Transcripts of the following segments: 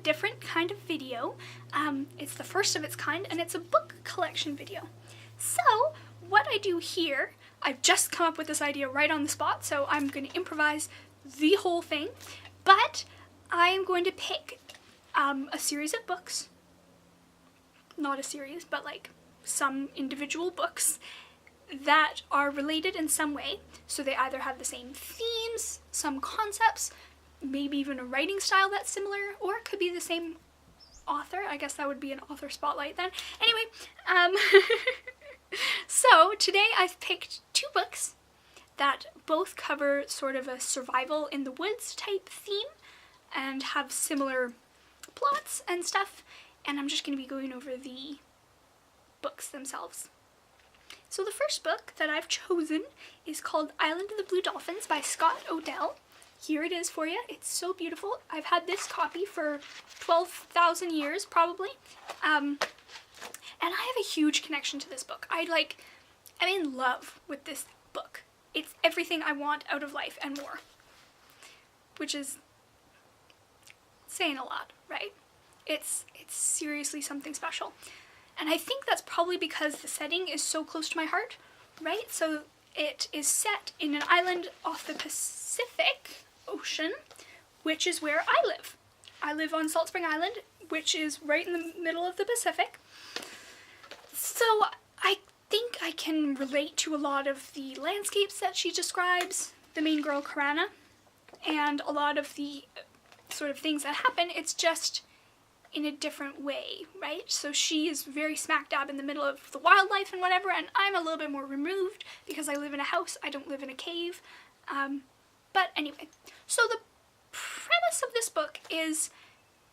different kind of video. It's the first of its kind, and it's a book collection video. So, what I do here, I've just come up with this idea right on the spot, so I'm going to improvise the whole thing, but I am going to pick a series of books, not a series, but like some individual books that are related in some way, so they either have the same themes, some concepts, maybe even a writing style that's similar, or it could be the same author. I guess that would be an author spotlight then. Anyway, so today I've picked two books that both cover sort of a survival in the woods type theme and have similar plots and stuff, and I'm just going to be going over the books themselves. So the first book that I've chosen is called Island of the Blue Dolphins by Scott Odell. Here it is for you. It's so beautiful. I've had this copy for 12,000 years probably, and I have a huge connection to this book. I'm in love with this book. It's everything I want out of life and more, which is saying a lot, right? It's seriously something special. And I think that's probably because the setting is so close to my heart, right? So it is set in an island off the Pacific Ocean, which is where I live. I live on Salt Spring Island, which is right in the middle of the Pacific. So I think I can relate to a lot of the landscapes that she describes, the main girl, Karana, and a lot of the sort of things that happen. It's just in a different way, right? So she is very smack dab in the middle of the wildlife and whatever, and I'm a little bit more removed because I live in a house. I don't live in a cave. But anyway, so the premise of this book is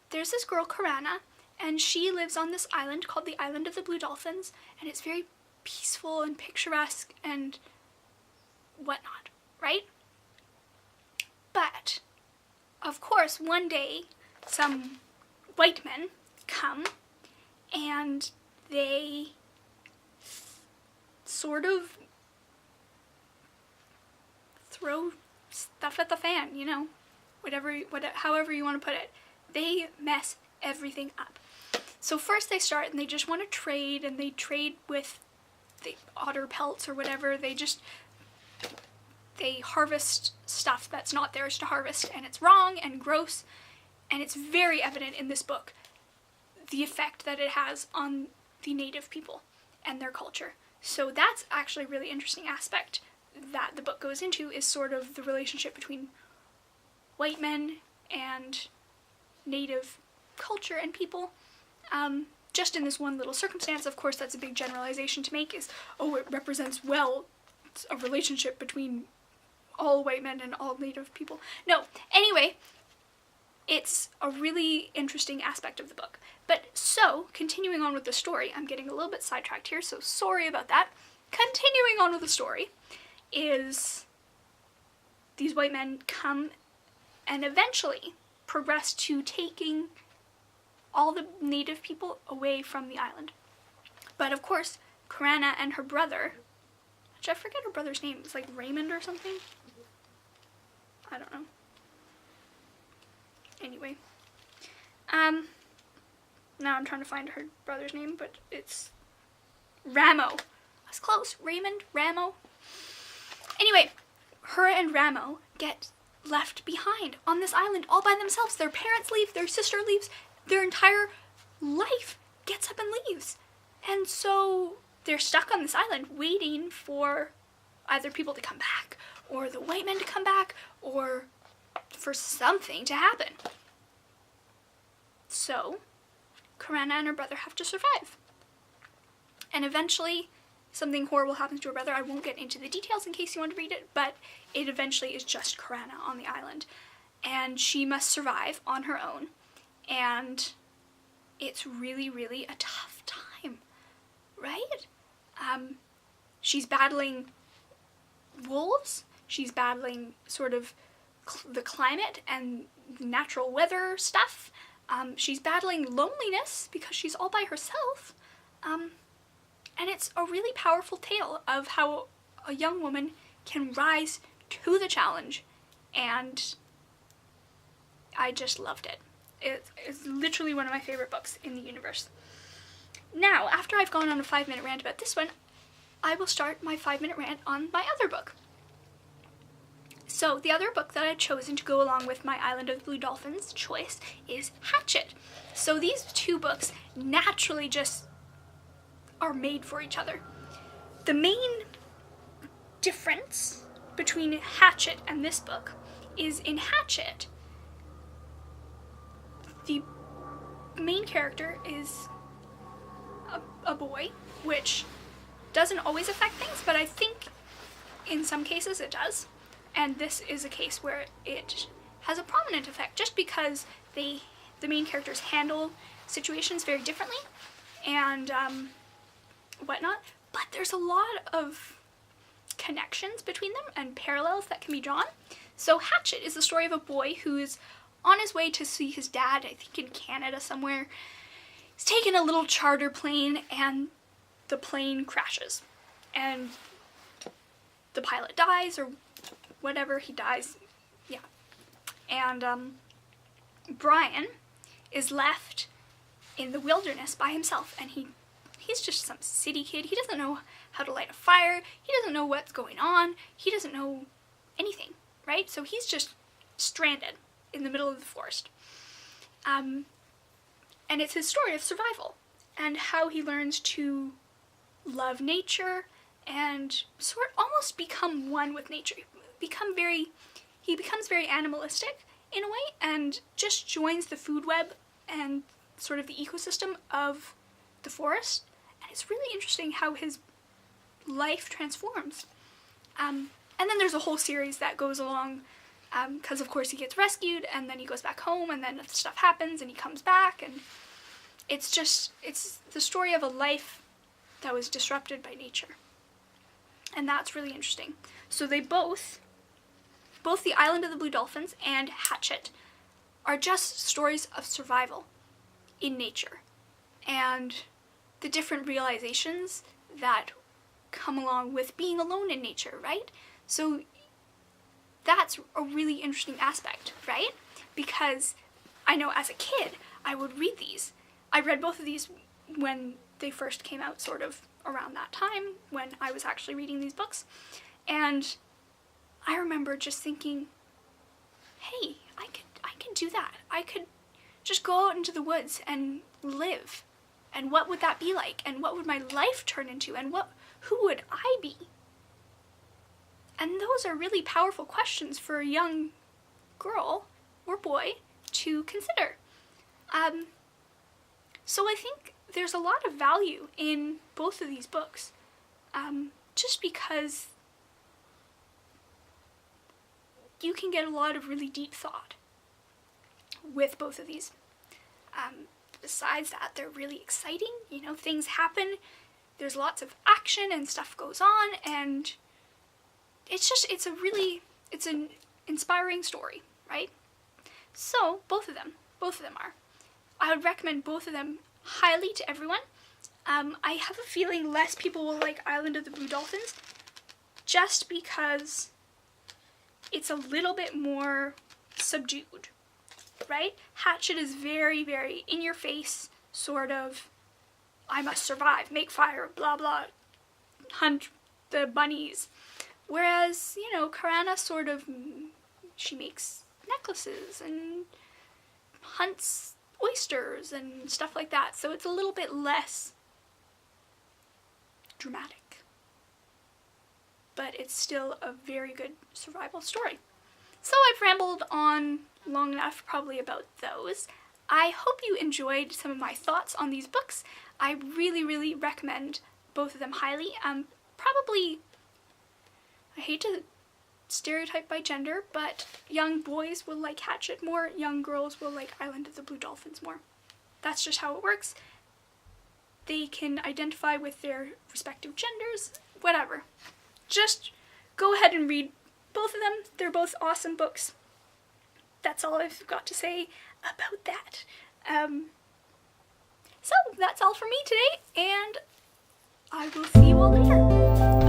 there's this girl, Karana, and she lives on this island called the Island of the Blue Dolphins, and it's very peaceful and picturesque and whatnot, right? But, of course, one day, some white men come and they sort of throw stuff at the fan, you know, however you want to put it. They mess everything up. So first they start and they just want to trade, and they trade with the otter pelts or whatever. They harvest stuff that's not theirs to harvest, and it's wrong and gross. And it's very evident in this book, the effect that it has on the native people and their culture. So that's actually a really interesting aspect that the book goes into, is sort of the relationship between white men and native culture and people. Just in this one little circumstance, of course that's a big generalization to make, is, oh, it represents well a relationship between all white men and all native people. No, anyway, it's a really interesting aspect of the book. But so, continuing on with the story, I'm getting a little bit sidetracked here, so sorry about that. Continuing on with the story is these white men come and eventually progress to taking all the native people away from the island. But of course, Karana and her brother, which I forget her brother's name, it's like Raymond or something? I don't know. Anyway, now I'm trying to find her brother's name, but it's Ramo. I was close. Raymond? Ramo? Anyway, her and Ramo get left behind on this island all by themselves. Their parents leave, their sister leaves, their entire life gets up and leaves. And so they're stuck on this island waiting for either people to come back, or the white men to come back, or for something to happen. So, Karana and her brother have to survive. And eventually, something horrible happens to her brother. I won't get into the details in case you want to read it, but it eventually is just Karana on the island. And she must survive on her own. And it's really, really a tough time, right? She's battling wolves. She's battling sort of the climate and natural weather stuff. She's battling loneliness because she's all by herself. And it's a really powerful tale of how a young woman can rise to the challenge, and I just loved it. It is literally one of my favorite books in the universe. Now, after I've gone on a 5-minute rant about this one, I will start my 5-minute rant on my other book. So, the other book that I've chosen to go along with my Island of the Blue Dolphins choice is Hatchet. So these two books naturally just are made for each other. The main difference between Hatchet and this book is in Hatchet, the main character is a boy, which doesn't always affect things, but I think in some cases it does. And this is a case where it has a prominent effect, just because the main characters handle situations very differently and whatnot. But there's a lot of connections between them and parallels that can be drawn. So Hatchet is the story of a boy who is on his way to see his dad, I think in Canada somewhere. He's taken a little charter plane and the plane crashes. And the pilot dies, or whatever, he dies. Yeah. And Brian is left in the wilderness by himself, and he's just some city kid. He doesn't know how to light a fire. He doesn't know what's going on. He doesn't know anything, right? So he's just stranded in the middle of the forest. And it's his story of survival and how he learns to love nature and sort of almost become one with nature. He becomes very animalistic in a way and just joins the food web and sort of the ecosystem of the forest. And it's really interesting how his life transforms. And then there's a whole series that goes along because of course he gets rescued and then he goes back home and then stuff happens and he comes back, and it's the story of a life that was disrupted by nature. And that's really interesting. So they both the Island of the Blue Dolphins and Hatchet are just stories of survival in nature and the different realizations that come along with being alone in nature, right? So that's a really interesting aspect, right? Because I know as a kid, I would read these. I read both of these when they first came out, sort of around that time when I was actually reading these books. And I remember just thinking, hey, I could do that. I could just go out into the woods and live. And what would that be like? And what would my life turn into? And who would I be? And those are really powerful questions for a young girl or boy to consider. So I think there's a lot of value in both of these books, just because you can get a lot of really deep thought with both of these. Besides that, they're really exciting. You know, things happen. There's lots of action and stuff goes on, and it's an inspiring story, right? So both of them are. I would recommend both of them highly to everyone. I have a feeling less people will like Island of the Blue Dolphins, just because it's a little bit more subdued, right? Hatchet is very, very in your face, sort of, I must survive, make fire, blah blah, hunt the bunnies. Whereas, you know, Karana sort of, she makes necklaces and hunts oysters and stuff like that. So it's a little bit less dramatic. But it's still a very good survival story. So I've rambled on long enough probably about those. I hope you enjoyed some of my thoughts on these books. I really, really recommend both of them highly. Probably, I hate to stereotype by gender, but young boys will like Hatchet more, young girls will like Island of the Blue Dolphins more. That's just how it works. They can identify with their respective genders, whatever. Just go ahead and read both of them. They're both awesome books. That's all I've got to say about that. So that's all for me today, and I will see you all later.